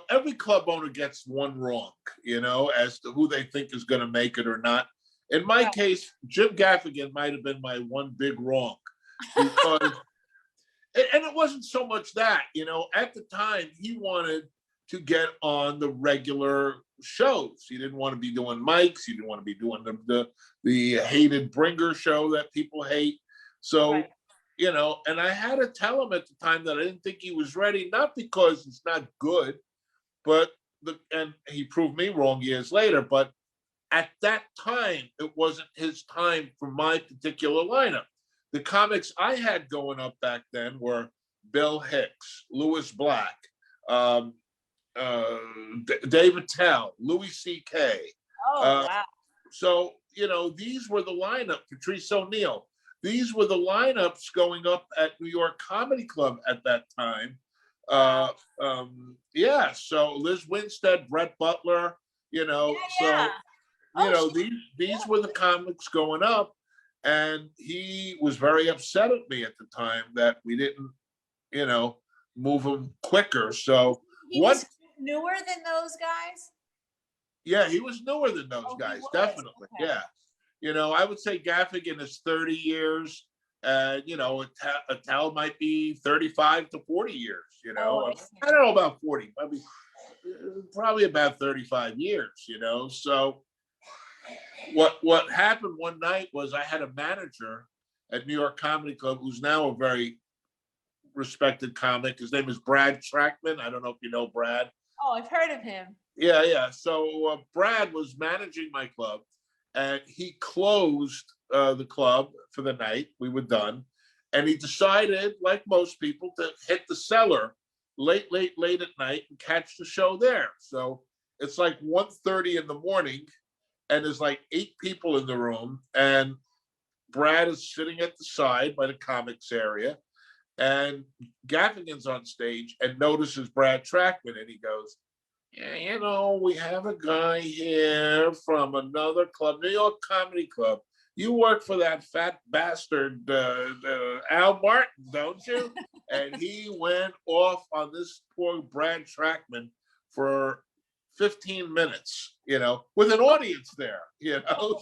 every club owner gets one wrong, as to who they think is going to make it or not. In my Right. case, Jim Gaffigan might have been my one big wrong because, and it wasn't so much that, at the time he wanted to get on the regular shows. He didn't want to be doing mics. He didn't want to be doing the hated bringer show that people hate. So, Right. and I had to tell him at the time that I didn't think he was ready, not because it's not good, but and he proved me wrong years later, but at that time, it wasn't his time for my particular lineup. The comics I had going up back then were Bill Hicks, Louis Black, um, David Tell, Louis C.K. Oh, wow. So, these were the lineup, Patrice O'Neill. These were the lineups going up at New York Comedy Club at that time. Yeah, so Liz Winstead, Brett Butler, Yeah. so, Oh, these were the comics going up. And he was very upset at me at the time that we didn't, move him quicker. So he was newer than those guys? Yeah, he was newer than those Oh, he guys, was. definitely. Okay. Yeah. I would say Gaffigan is 30 years. And, Attell might be 35 to 40 years, Oh, I see. I don't know about 40, probably about 35 years, So what happened one night was I had a manager at New York Comedy Club who's now a very respected comic. His name is Brad Trackman. I don't know if you know Brad. Oh, I've heard of him. Yeah. So Brad was managing my club, and he closed the club for the night. We were done, and he decided, like most people, to hit the cellar late at night and catch the show there. So it's like 1:30 in the morning, and there's like 8 people in the room, and Brad is sitting at the side by the comics area, and Gaffigan's on stage and notices Brad Trackman, and he goes, "Yeah, we have a guy here from another club, New York Comedy Club. You work for that fat bastard Al Martin, don't you?" And he went off on this poor Brad Trackman for 15 minutes, with an audience there, So